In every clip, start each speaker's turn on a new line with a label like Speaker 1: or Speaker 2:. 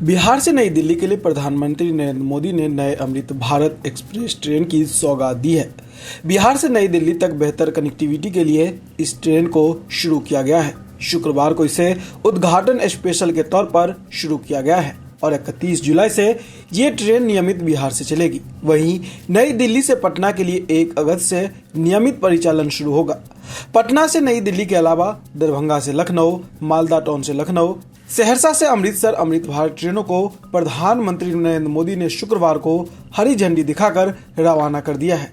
Speaker 1: बिहार से नई दिल्ली के लिए प्रधानमंत्री नरेंद्र मोदी ने नए अमृत भारत एक्सप्रेस ट्रेन की सौगात दी है। बिहार से नई दिल्ली तक बेहतर कनेक्टिविटी के लिए इस ट्रेन को शुरू किया गया है। शुक्रवार को इसे उद्घाटन स्पेशल के तौर पर शुरू किया गया है और 31 जुलाई से ये ट्रेन नियमित बिहार से चलेगी। वहीं नई दिल्ली से पटना के लिए 1 अगस्त से नियमित परिचालन शुरू होगा। पटना से नई दिल्ली के अलावा दरभंगा से लखनऊ, मालदा टाउन से लखनऊ, सहरसा से अमृतसर अमृत भारत ट्रेनों को प्रधानमंत्री नरेंद्र मोदी ने शुक्रवार को हरी झंडी दिखाकर रवाना कर दिया है।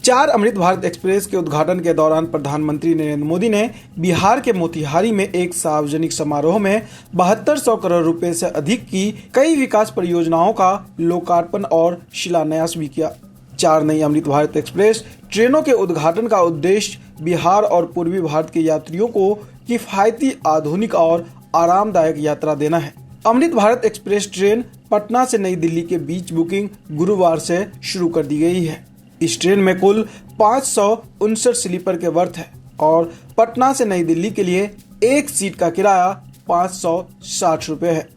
Speaker 1: 4 अमृत भारत एक्सप्रेस के उद्घाटन के दौरान प्रधानमंत्री नरेंद्र मोदी ने बिहार के मोतिहारी में एक सार्वजनिक समारोह में 7200 करोड़ रुपए से अधिक की कई विकास परियोजनाओं का लोकार्पण और शिलान्यास भी किया। 4 नई अमृत भारत एक्सप्रेस ट्रेनों के उद्घाटन का उद्देश्य बिहार और पूर्वी भारत के यात्रियों को किफायती, आधुनिक और आरामदायक यात्रा देना है। अमृत भारत एक्सप्रेस ट्रेन पटना से नई दिल्ली के बीच बुकिंग गुरुवार से शुरू कर दी गई है। इस ट्रेन में कुल 559 स्लीपर के वर्थ है और पटना से नई दिल्ली के लिए एक सीट का किराया 560 रुपए है।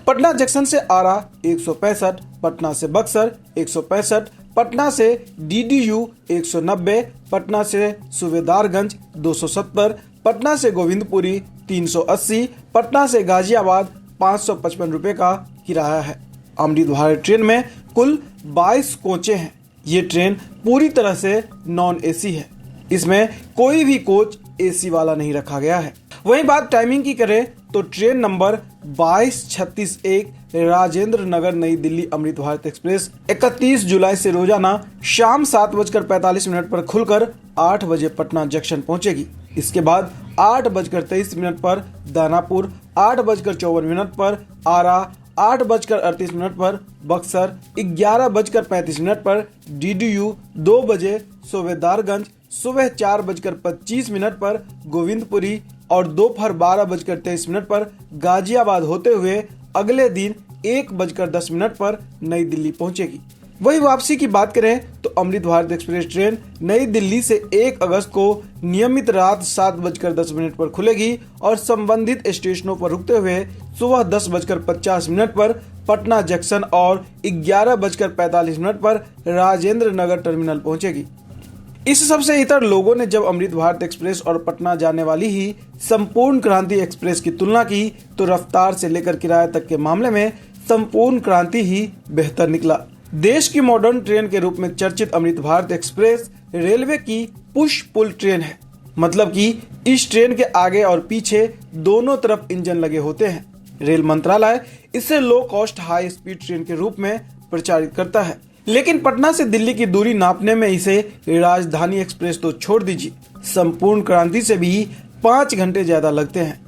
Speaker 1: पटना जंक्शन से आरा 165, पटना से बक्सर 165, पटना से डीडीयू 190, पटना से सूबेदारगंज 270, पटना से गोविंदपुरी 380, पटना से गाजियाबाद 555 रुपए का किराया है। अमृत भारत ट्रेन में कुल 22 कोचें हैं। ये ट्रेन पूरी तरह से नॉन एसी है। इसमें कोई भी कोच एसी वाला नहीं रखा गया है। वहीं बात टाइमिंग की करें तो ट्रेन नंबर 2236-1 राजेंद्र नगर नई दिल्ली अमृत भारत एक्सप्रेस 31 जुलाई से रोजाना शाम 7:45 पर खुलकर 8 बजे पटना जंक्शन पहुंचेगी। इसके बाद 8:23 पर दानापुर, 8:54 पर आरा, 8:38 पर बक्सर, 11:35 पर डीडीयू, 2 बजे सूबेदारगंज, सुबह 4:25 पर गोविंदपुरी और दोपहर 12:23 पर गाजियाबाद होते हुए अगले दिन 1:10 पर नई दिल्ली पहुंचेगी। वही वापसी की बात करें तो अमृत भारत एक्सप्रेस ट्रेन नई दिल्ली से 1 अगस्त को नियमित रात 7:10 पर खुलेगी और संबंधित स्टेशनों पर रुकते हुए सुबह 10:50 पर पटना जंक्शन और 11:45 पर राजेंद्र नगर टर्मिनल पहुंचेगी। इस सबसे इतर लोगों ने जब अमृत भारत एक्सप्रेस और पटना जाने वाली ही संपूर्ण क्रांति एक्सप्रेस की तुलना की तो रफ्तार से लेकर किराए तक के मामले में संपूर्ण क्रांति ही बेहतर निकला। देश की मॉडर्न ट्रेन के रूप में चर्चित अमृत भारत एक्सप्रेस रेलवे की पुश पुल ट्रेन है। मतलब कि इस ट्रेन के आगे और पीछे दोनों तरफ इंजन लगे होते हैं। रेल मंत्रालय इसे low cost high speed train के रूप में प्रचारित करता है, लेकिन पटना से दिल्ली की दूरी नापने में इसे राजधानी एक्सप्रेस तो छोड़ दीजिए, संपूर्ण क्रांति से भी 5 घंटे ज्यादा लगते हैं।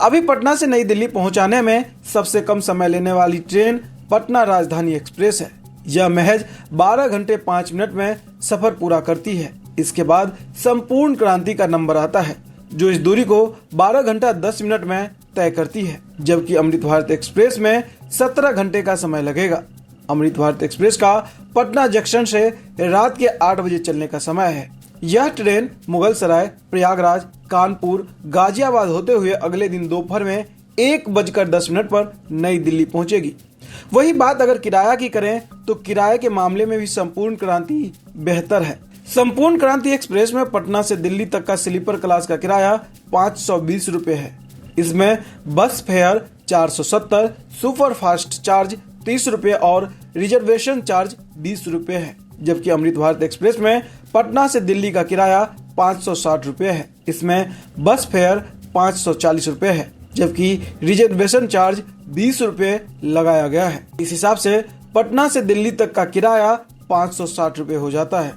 Speaker 1: अभी पटना से नई दिल्ली पहुंचाने में सबसे कम समय लेने वाली ट्रेन पटना राजधानी एक्सप्रेस है। यह महज 12 घंटे 5 मिनट में सफर पूरा करती है। इसके बाद संपूर्ण क्रांति का नंबर आता है जो इस दूरी को 12 घंटा 10 मिनट में तय करती है, जबकि अमृत भारत एक्सप्रेस में 17 घंटे का समय लगेगा। अमृत भारत एक्सप्रेस का पटना जंक्शन से रात के 8 बजे चलने का समय है। यह ट्रेन मुगलसराय, प्रयागराज, कानपुर, गाजियाबाद होते हुए अगले दिन दोपहर में 1:10 पर नई दिल्ली पहुंचेगी। वही बात अगर किराया की करें तो किराए के मामले में भी संपूर्ण क्रांति बेहतर है। संपूर्ण क्रांति एक्सप्रेस में पटना से दिल्ली तक का स्लीपर क्लास का किराया 520 रुपए है। इसमें बस फेयर 470, सुपर फास्ट चार्ज 30 रुपए और रिजर्वेशन चार्ज 20 रुपए है। जबकि अमृत भारत एक्सप्रेस में पटना से दिल्ली का किराया 560 रुपए है। इसमें बस फेयर 540 रुपए है, जबकि रिजर्वेशन चार्ज 20 रुपए लगाया गया है। इस हिसाब से पटना से दिल्ली तक का किराया 560 रुपए हो जाता है।